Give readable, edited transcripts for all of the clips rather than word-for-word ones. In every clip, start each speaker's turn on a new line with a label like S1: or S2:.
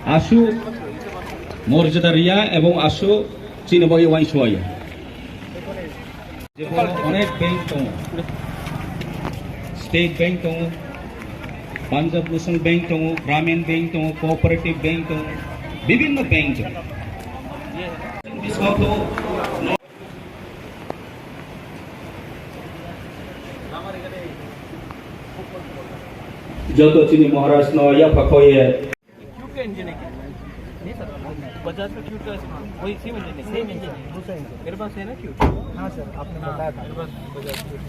S1: आशु मर्यादा रिया एवं आशु चिनबगी वाइसवाई अनेक बैंक दं स्टेट बैंक दं पंजाब नेशनल बैंक दं ग्रामीण बैंक दं कोअपारेटिव बैंक दं विभिन्न बैंक दं जल्द चिनी महाराज न या पकोये
S2: बजाज का क्यूट का वही सेम इंजन है मेरे पास है ना क्यूट। हाँ सर आपने बताया था मेरे पास बजाज क्यूट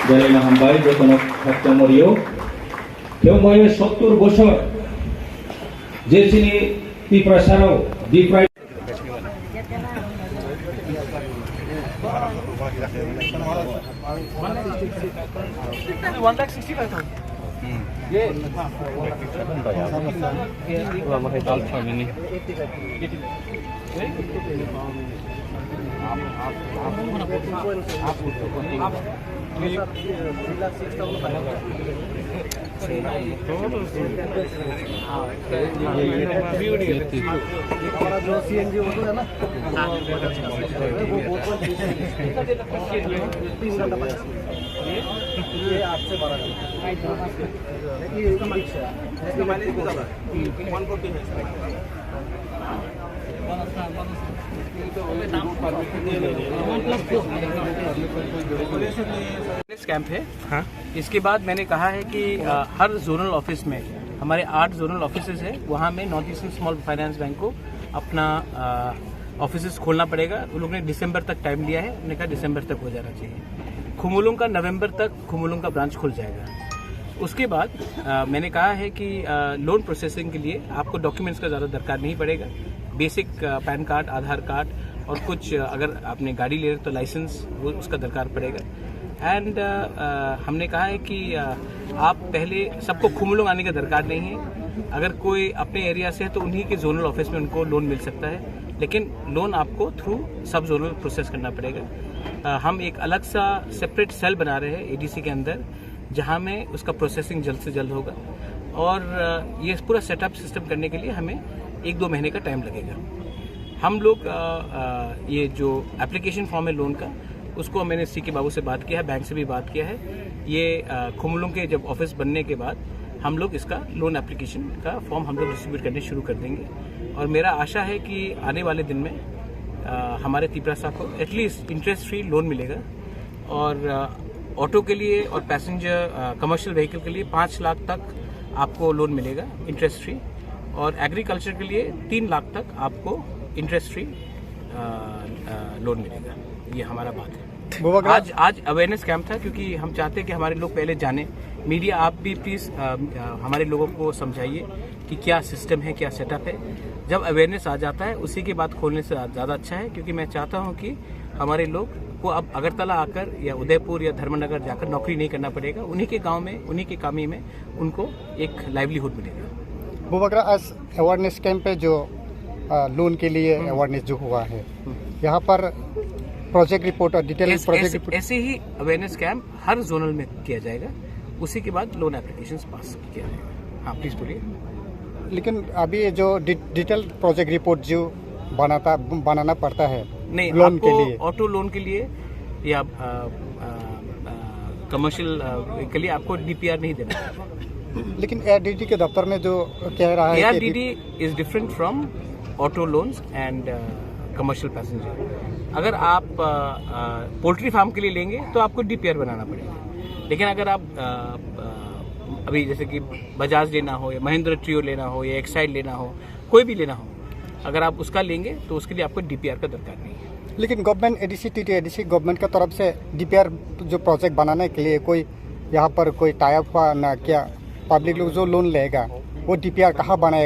S1: जले ना हम भाई जो कोनो खत्म मरियो क्यों मये 70 বছর যে চিনি ত্রিপুরা সারাও ডিপ্রাইভ
S2: 1,65,000 ये हमारा जो CNG वो है ना 3 घंटा 50 ये 8 से 12 घंटा इसका माइलेज भी ज़्यादा है 140 है कैंप है। हाँ इसके बाद मैंने कहा है कि हर जोनल ऑफिस में हमारे 8 जोनल ऑफिसेज है वहाँ में north eastern small finance bank को अपना ऑफिसेज खोलना पड़ेगा। उन लोगों ने दिसंबर तक टाइम लिया है उन्होंने कहा दिसंबर तक हो जाना चाहिए। खुमुलुंग का नवंबर तक खुमुलुंग का ब्रांच खुल जाएगा। उसके बाद मैंने कहा है कि लोन प्रोसेसिंग के लिए आपको डॉक्यूमेंट्स का ज़्यादा दरकार नहीं पड़ेगा। बेसिक पैन कार्ड आधार कार्ड और कुछ अगर आपने गाड़ी ले रहे तो लाइसेंस वो उसका दरकार पड़ेगा। एंड हमने कहा है कि आप पहले सबको खुमुलुंग आने का दरकार नहीं है। अगर कोई अपने एरिया से है तो उन्हीं के जोनल ऑफिस में उनको लोन मिल सकता है लेकिन लोन आपको थ्रू सब जोनल प्रोसेस करना पड़ेगा। हम एक अलग सा सेपरेट सेल बना रहे हैं ADC के अंदर जहां में उसका प्रोसेसिंग जल्द से जल्द होगा और ये पूरा सेटअप सिस्टम करने के लिए हमें 1-2 महीने का टाइम लगेगा। हम लोग ये जो एप्लीकेशन फॉर्म है लोन का उसको मैंने CK बाबू से बात किया है बैंक से भी बात किया है। ये खुमुलुंग के जब ऑफिस बनने के बाद हम लोग इसका लोन एप्लीकेशन का फॉर्म हम लोग डिस्ट्रीब्यूट करने शुरू कर देंगे और मेरा आशा है कि आने वाले दिन में हमारे त्रिपुरा को एटलीस्ट इंटरेस्ट फ्री लोन मिलेगा और ऑटो के लिए और पैसेंजर कमर्शियल व्हीकल के लिए 5 लाख तक आपको लोन मिलेगा इंटरेस्ट फ्री और एग्रीकल्चर के लिए 3 लाख तक आपको इंटरेस्ट फ्री लोन मिलेगा। ये हमारा बात है। आज अवेयरनेस कैंप था क्योंकि हम चाहते हैं कि हमारे लोग पहले जाने। मीडिया आप भी प्लीज़ हमारे लोगों को समझाइए कि क्या सिस्टम है क्या सेटअप है। जब अवेयरनेस आ जाता है उसी के बाद खोलने से ज़्यादा अच्छा है क्योंकि मैं चाहता हूँ कि हमारे लोग को अब अगरतला आकर या उदयपुर या धर्मनगर जाकर नौकरी नहीं करना पड़ेगा। उन्हीं के गाँव में उन्हीं के कामी में उनको एक लाइवलीहुड मिलेगा।
S3: वो वगैरह आज अवेयरनेस कैंप पे जो लोन के लिए अवेयरनेस जो हुआ है यहाँ पर प्रोजेक्ट रिपोर्ट और डिटेल प्रोजेक्ट रिपोर्ट
S2: ऐसे ही अवेयरनेस कैंप हर जोनल में किया जाएगा। उसी के बाद लोन एप्लीकेशंस पास किया जाएगा। हाँ प्लीज़ बोलिए।
S3: लेकिन अभी जो डिटेल प्रोजेक्ट रिपोर्ट जो बनाना पड़ता है
S2: नहीं
S3: लोन के लिए
S2: ऑटो लोन के लिए या कमर्शियल के लिए आपको DPR नहीं देना।
S3: लेकिन ARDD के दफ्तर में जो कह रहा है
S2: ARDD is different from auto loans and commercial passenger. अगर आप पोल्ट्री फार्म के लिए लेंगे तो आपको DPR बनाना पड़ेगा। लेकिन अगर आप अभी जैसे कि बजाज लेना हो या महिंद्रा ट्रियो लेना हो या एक्साइड लेना हो कोई भी लेना हो अगर आप उसका लेंगे तो उसके लिए आपको DPR का दरकार नहीं है।
S3: लेकिन गवर्नमेंट ADC TTADC गवर्नमेंट की तरफ से DPR जो प्रोजेक्ट बनाने के लिए कोई यहाँ पर कोई टाई अप हुआ ना क्या? पब्लिक लोग जो लोन लेगा वो DPR कहाँ बनाएगा?